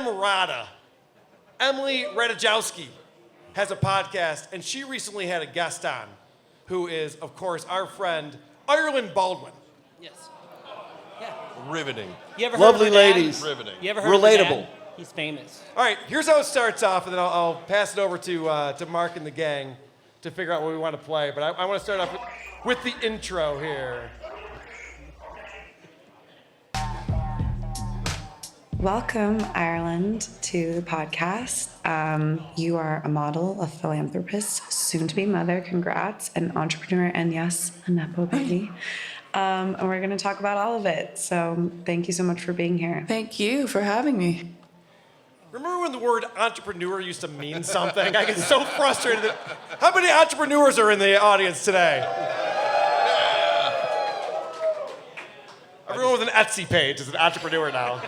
Emirata, Emily Ratajkowski, has a podcast, and she recently had a guest on, who is, of course, our friend Ireland Baldwin. Yes. Yeah. Riveting. You ever heard Lovely of her dad? ladies. Riveting. You ever heard of her Relatable. dad? He's famous. All right, here's how it starts off, and then I'll pass it over to Mark and the gang to figure out what we want to play. But I want to start off with the intro here. Welcome, Ireland, to the podcast. You are a model, a philanthropist, soon-to-be mother, congrats, an entrepreneur, and yes, a Nepo baby. And we're going to talk about all of it. So thank you so much for being here. Thank you for having me. Remember when the word entrepreneur used to mean something? I get so frustrated. How many entrepreneurs are in the audience today? Everyone with an Etsy page is an entrepreneur now.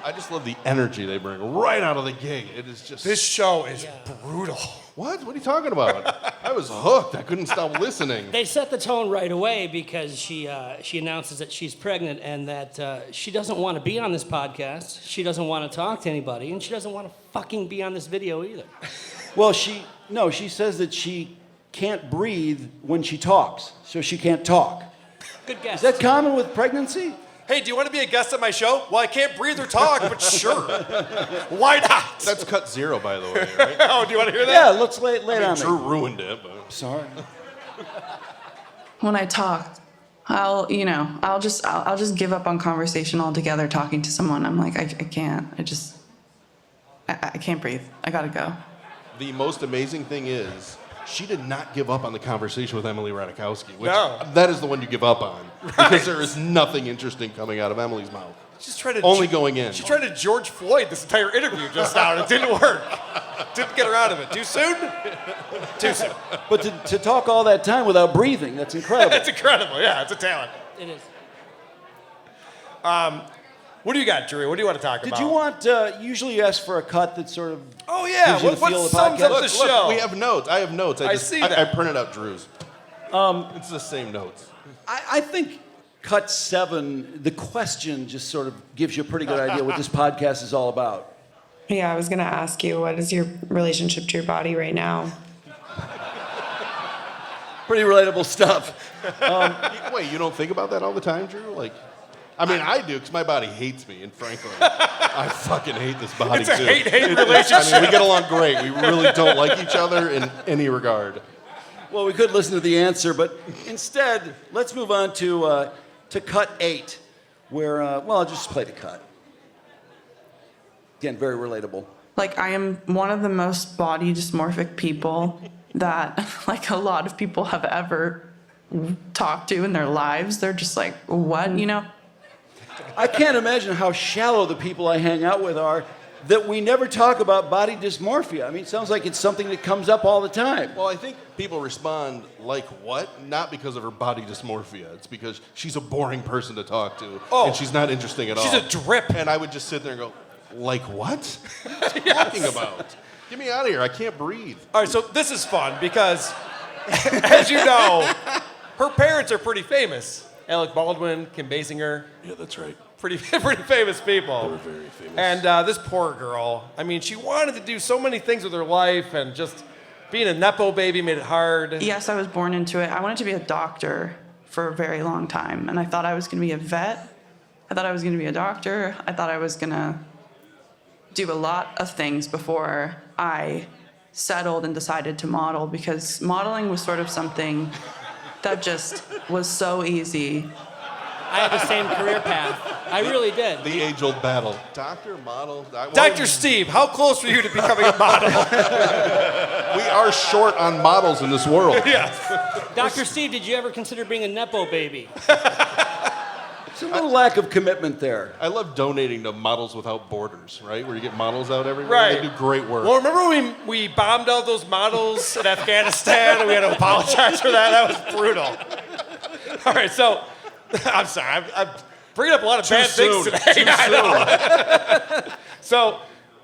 I just love the energy they bring right out of the gate. It is just... This show is brutal. What? What are you talking about? I was hooked. I couldn't stop listening. They set the tone right away because she announces that she's pregnant and that she doesn't want to be on this podcast. She doesn't want to talk to anybody, and she doesn't want to fucking be on this video either. Well, she says that she can't breathe when she talks, so she can't talk. Good guess. Is that common with pregnancy? Hey, do you want to be a guest on my show? Well, I can't breathe or talk, but sure. Why not? That's cut zero, by the way, right? Oh, do you want to hear that? Yeah, let's lay it on Drew me. ruined it, but... Sorry. When I talk, I'll just give up on conversation altogether talking to someone. I'm like, I can't. I can't breathe. I gotta go. The most amazing thing is, she did not give up on the conversation with Emily Ratajkowski, which No. that is the one you give up on. Because there is nothing interesting coming out of Emily's mouth. She's trying to Only going in. She tried to George Floyd this entire interview just now, and it didn't work. Didn't get her out of it. Too soon? Too soon. But to talk all that time without breathing, that's incredible. It's incredible. Yeah, it's a talent. It is. What do you got, Drew? What do you want to talk about? Did you want, usually you ask for a cut that sort of Oh, yeah. gives you What the feel of the sums podcast? up the show? we have notes. I have notes. I see that. I printed out Drew's. It's the same notes. I think cut 7, the question just sort of gives you a pretty good idea what this podcast is all about. Yeah, I was going to ask you, what is your relationship to your body right now? Pretty relatable stuff. Wait, you don't think about that all the time, Drew? Like, I mean, I do, because my body hates me, and frankly, I fucking hate this body, It's a too. hate-hate relationship. I mean, we get along great. We really don't like each other in any regard. Well, we could listen to the answer, but instead, let's move on to cut 8, where, I'll just play the cut. Again, very relatable. Like, I am one of the most body dysmorphic people that, like, a lot of people have ever talked to in their lives. They're just like, what, you know? I can't imagine how shallow the people I hang out with are that we never talk about body dysmorphia. I mean, it sounds like it's something that comes up all the time. Well, I think people respond like what? Not because of her body dysmorphia. It's because she's a boring person to talk to, and she's not interesting at all. She's a drip. And I would just sit there and go, like what? What are you talking about? Get me out of here. I can't breathe. All right, so this is fun because, as you know, her parents are pretty famous. Alec Baldwin, Kim Basinger. Yeah, that's right. Pretty famous people. They were very famous. And this poor girl, I mean, she wanted to do so many things with her life, and just being a Nepo baby made it hard. Yes, I was born into it. I wanted to be a doctor for a very long time, and I thought I was going to be a vet. I thought I was going to be a doctor. I thought I was going to do a lot of things before I settled and decided to model, because modeling was sort of something that just was so easy. I had the same career path. I really did. The age-old battle. Doctor, model... Dr. Steve, how close were you to becoming a model? We are short on models in this world. Yes. Dr. Steve, did you ever consider being a Nepo baby? There's a little lack of commitment there. I love donating to Models Without Borders, right? Where you get models out everywhere. Right. They do great work. Well, remember when we bombed out those models in Afghanistan and we had to apologize for that? That was brutal. All right, so... I'm sorry. I'm bringing up a lot of bad things today. I know. So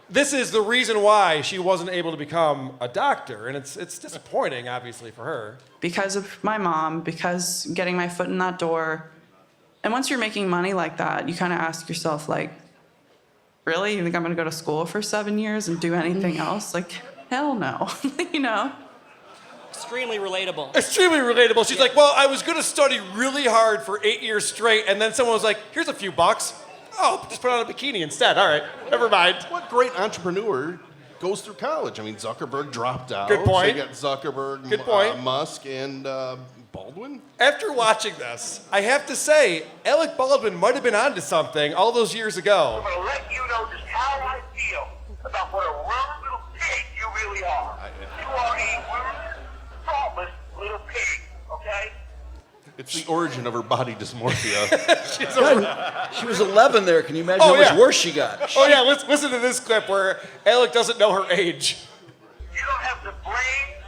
this is the reason why she wasn't able to become a doctor, and it's disappointing, obviously, for her. Because of my mom, because getting my foot in that door. And once you're making money like that, you kind of ask yourself, like, really? You think I'm going to go to school for 7 years and do anything else? Like, hell no. You know? Extremely relatable. Extremely relatable. She's like, well, I was going to study really hard for 8 years straight, and then someone was like, here's a few bucks. Oh, just put on a bikini instead. All right, never mind. What great entrepreneur goes through college? I mean, Zuckerberg dropped out. Good point. So you got Zuckerberg, Good point. Musk, and Baldwin. After watching this, I have to say, Alec Baldwin might have been onto something all those years ago. I'm going to let you know just how I feel about what a rude little pig you really are. You are a rude, thoughtless little pig, okay? It's the origin of her body dysmorphia. She was 11 there. Can you imagine Oh, how much yeah. worse she got? Oh yeah, let's listen to this clip where Alec doesn't know her age. You don't have the brains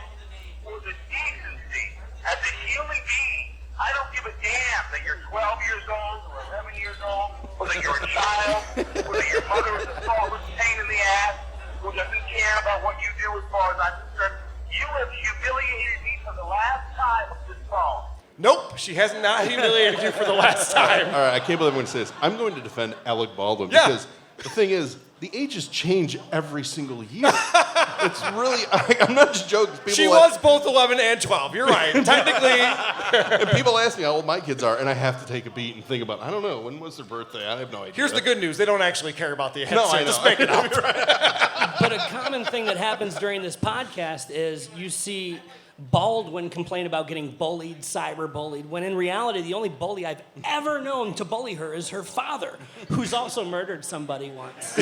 or the decency as a human being. I don't give a damn that you're 12 years old or 11 years old, or that you're a child, or that your mother is a thoughtless pain in the ass, who doesn't care about what you do as far as I'm concerned. You have humiliated me for the last time with this phone. Nope, she has not humiliated you for the last time. All right, I can't believe I'm going to say this. I'm going to defend Alec Baldwin Yeah. because the thing is, the ages change every single year. It's really, I'm not just joking. People She was both 11 and 12. You're right. Technically, and people ask me how old my kids are, and I have to take a beat and think about, I don't know, when was their birthday? I have no idea. here's the good news. They don't actually care about the answer. No, I know. Just make it up. But a common thing that happens during this podcast is you see Baldwin complain about getting bullied, cyberbullied, when in reality, the only bully I've ever known to bully her is her father, who's also murdered somebody once. He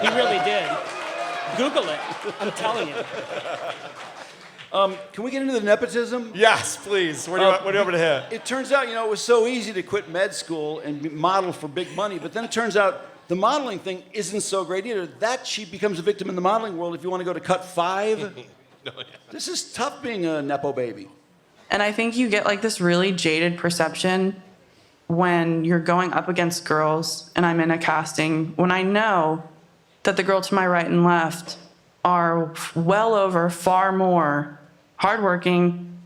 really did. Google it. I'm telling you. Can we get into the nepotism? Yes, please. What do you want me to hit? It turns out, it was so easy to quit med school and model for big money, but then it turns out the modeling thing isn't so great either. That she becomes a victim in the modeling world if you want to go to cut 5. This is tough being a Nepo baby. And I think you get like this really jaded perception when you're going up against girls and I'm in a casting, when I know that the girl to my right and left are well over far more hardworking,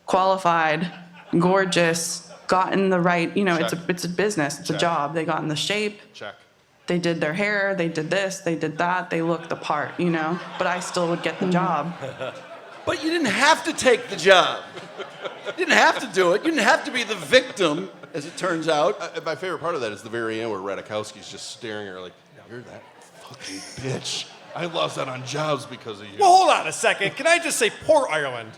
qualified, gorgeous, gotten the right, it's a business, it's a job. They got in the shape. Check. They did their hair, they did this, they did that, they looked the part, But I still would get the job. But you didn't have to take the job. You didn't have to do it. You didn't have to be the victim, as it turns out. My favorite part of that is the very end where Radikowski's just staring at her like, you're that fucking bitch. I lost out on jobs because of you. Well, hold on a second. Can I just say, poor Ireland.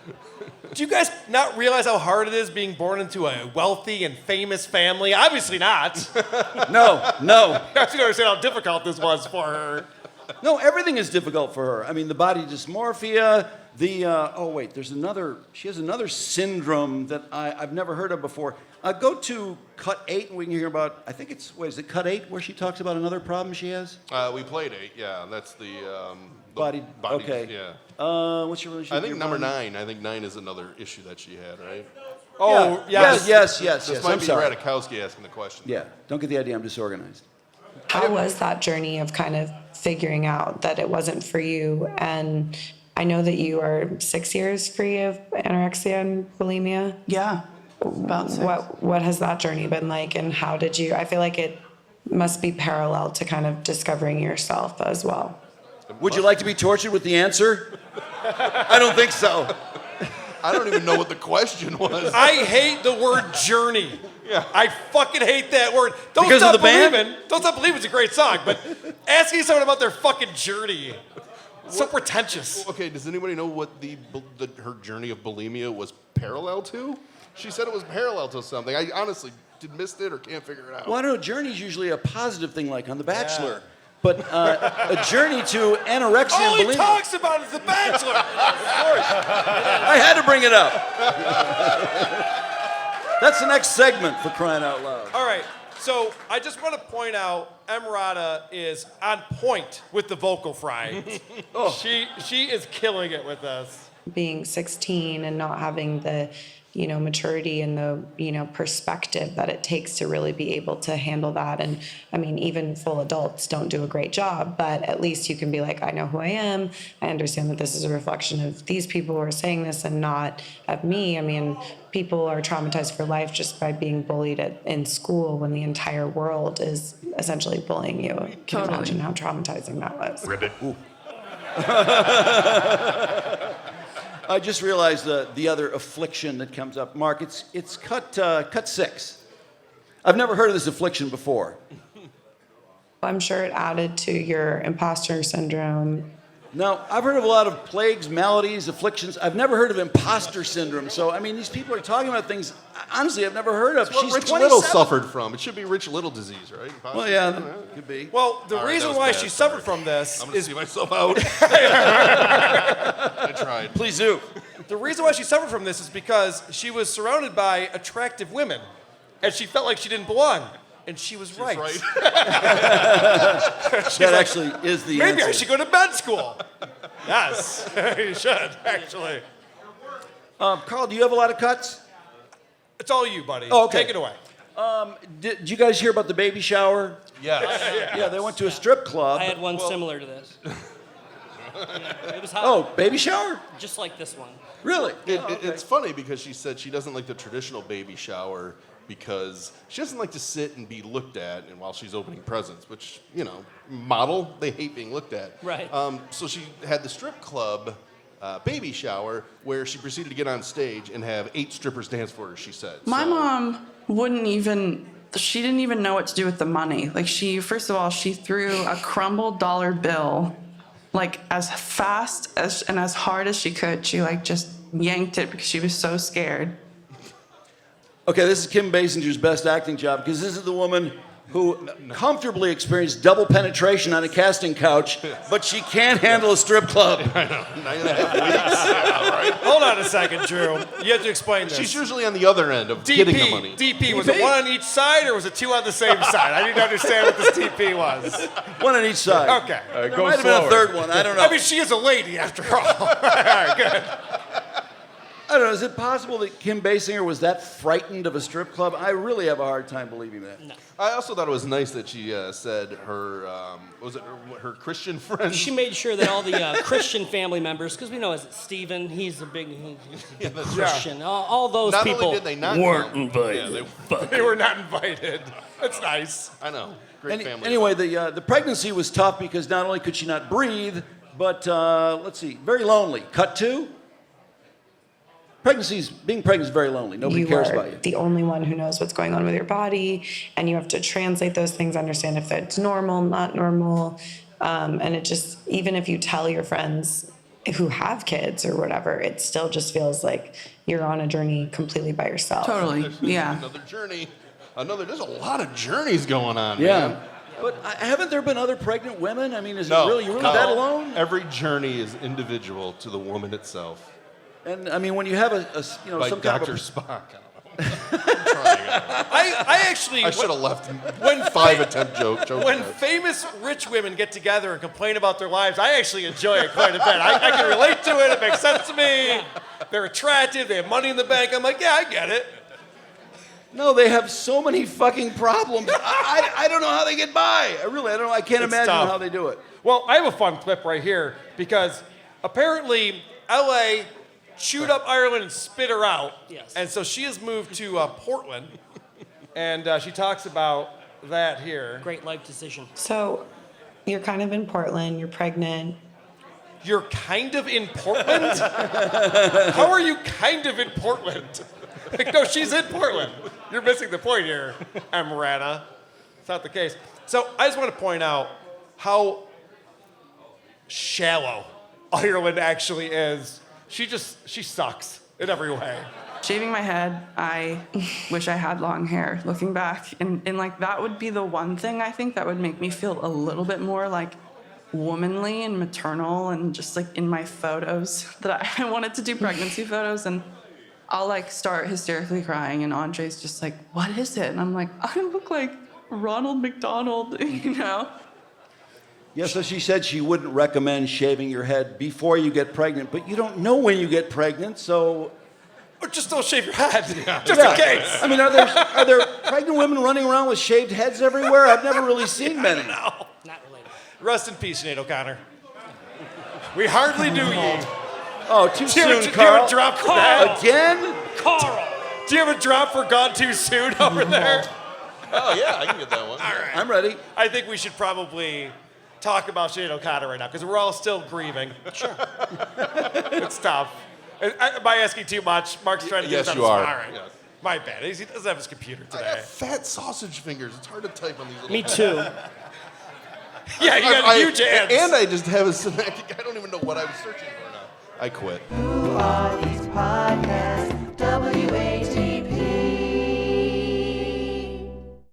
Do you guys not realize how hard it is being born into a wealthy and famous family? Obviously not. No. I have to understand how difficult this was for her. No, everything is difficult for her. I mean, the body dysmorphia, she has another syndrome that I've never heard of before. Go to Cut 8 and we can hear about, is it Cut 8 where she talks about another problem she has? We played 8, yeah. That's the Body, okay. Yeah. What's your relationship? I think with your number body? 9. I think 9 is another issue that she had, right? Oh, Yeah. yes. Yes. This I'm might be sorry. Radikowski asking the question. Yeah, don't get the idea I'm disorganized. How was that journey of kind of figuring out that it wasn't for you? And I know that you are 6 years free of anorexia and bulimia. Yeah, about 6. What has that journey been like, and how did you? I feel like it must be parallel to kind of discovering yourself as well. Would you like to be tortured with the answer? I don't think so. I don't even know what the question was. I hate the word journey. Yeah. I fucking hate that word. Don't Because Stop of the band? Believing. Don't Stop Believing is a great song, but asking someone about their fucking journey, so pretentious. Okay, does anybody know what her journey of bulimia was parallel to? She said it was parallel to something. I honestly missed it or can't figure it out. Well, I don't know. Journey's usually a positive thing, like on The Bachelor. But a journey to anorexia All and he bulimia. talks about is The Bachelor. I had to bring it up. That's the next segment, for crying out loud. All right, so I just want to point out Emirata is on point with the vocal fry. She is killing it with us. Being 16 and not having the maturity and the, perspective that it takes to really be able to handle that. And I mean, even full adults don't do a great job, but at least you can be like, I know who I am. I understand that this is a reflection of these people who are saying this and not of me. I mean, people are traumatized for life just by being bullied in school when the entire world is essentially bullying you. Can you Totally. imagine how traumatizing that was? Ribbit. I just realized the other affliction that comes up. Mark, it's cut 6. I've never heard of this affliction before. I'm sure it added to your imposter syndrome. Now, I've heard of a lot of plagues, maladies, afflictions. I've never heard of imposter syndrome. So, I mean, these people are talking about things, honestly, I've never heard of. That's what She's Rich 27. Little suffered from. It should be Rich Little disease, right? Well, yeah, could be. Well, the All right, reason that was why bad, she sorry. suffered from this I'm going to is see myself out. I tried. Please do. the reason why she suffered from this is because she was surrounded by attractive women, and she felt like she didn't belong. And she was right. That actually is the Maybe answer. I should go to med school. Yes, you should, actually. Carl, do you have a lot of cuts? It's all you, buddy. Oh, okay. Take it away. Did you guys hear about the baby shower? Yes. Yeah, they went to a strip club. I had one similar to this. Yeah, it was hot, Oh, baby shower? just like this one. Really? It's funny because she said she doesn't like the traditional baby shower because she doesn't like to sit and be looked at and while she's opening presents, which, model, they hate being looked at. Right. So she had the strip club baby shower where she proceeded to get on stage and have 8 strippers dance for her, she said. My So- mom she didn't even know what to do with the money. Like first of all, she threw a crumbled dollar bill, like as fast and as hard as she could. She just yanked it because she was so scared. Okay, this is Kim Basinger's best acting job because this is the woman who comfortably experienced double penetration on a casting couch, but she can't handle a strip club. 9.5 weeks. All right. Hold on a second, Drew. You have to explain this. She's usually on the other end of getting the money. DP, was it 1 on each side or was it 2 on the same side? I didn't understand what this DP was. One on each side. Okay. There might have been a third one. I don't know. I mean, she is a lady after all. All right, good. I don't know. Is it possible that Kim Basinger was that frightened of a strip club? I really have a hard time believing that. No. I also thought it was nice that she said her, her Christian friends? She made sure that all the Christian family members, because we know Stephen, he's a big Christian. All those Not people only did they not weren't come, invited. They were not invited. That's nice. I know. Great family. Anyway, the pregnancy was tough because not only could she not breathe, but let's see, very lonely. Cut 2. Being pregnant is very lonely. Nobody cares about you. You are the only one who knows what's going on with your body, and you have to translate those things, understand if it's normal, not normal. And it just, even if you tell your friends who have kids or whatever, it still just feels like you're on a journey completely by yourself. Totally, yeah. Another journey. There's a lot of journeys going on, Yeah. man. But haven't there been other pregnant women? I mean, is it really, you're really that alone? Every journey is individual to the woman itself. And I mean, when you have Like some Dr. kind of Spock. I don't know. I'm trying. I actually, I should have left 5 attempt joke. when famous rich women get together and complain about their lives, I actually enjoy it quite a bit. I can relate to it. It makes sense to me. They're attractive. They have money in the bank. I'm like, yeah, I get it. No, they have so many fucking problems. I don't know how they get by. I don't know. I can't It's imagine tough. how they do it. Well, I have a fun clip right here because apparently LA chewed up Ireland and spit her out. Yes. And so she has moved to Portland, and she talks about that here. Great life decision. So you're kind of in Portland, you're pregnant. You're kind of in Portland? How are you kind of in Portland? Like, no, she's in Portland. You're missing the point here, Amarana. It's not the case. So I just want to point out how shallow Ireland actually is. She sucks in every way. Shaving my head, I wish I had long hair. Looking back, and that would be the one thing I think that would make me feel a little bit more womanly and maternal, and just in my photos that I wanted to do pregnancy photos, and I'll start hysterically crying, and Andre's just like, "What is it?" And I'm like, "I look like Ronald McDonald," Yeah, so she said she wouldn't recommend shaving your head before you get pregnant, but you don't know when you get pregnant, so Or just don't shave your head, just in case. I mean, are there pregnant women running around with shaved heads everywhere? I've never really seen many. Not related. Rest in peace, Sinead O'Connor. We hardly knew you. Oh, too Do you have soon, a Carl. drop for that? Again? Carl! Do you have a drop for Gone Too Soon over there? Oh yeah, I can get that one. All right. I'm ready. I think we should probably talk about Sinead O'Connor right now because we're all still grieving. Sure. It's tough. Am I asking too much? Mark's trying to get Yes, us on you the are. spot. All right. Yes. My bad. He doesn't have his computer I today. have fat sausage fingers. It's hard to type on these little. Me too. Yeah, you got huge hands. And I just have a synaptic. I don't even know what I was searching for now. I quit. Who are these podcasts? WA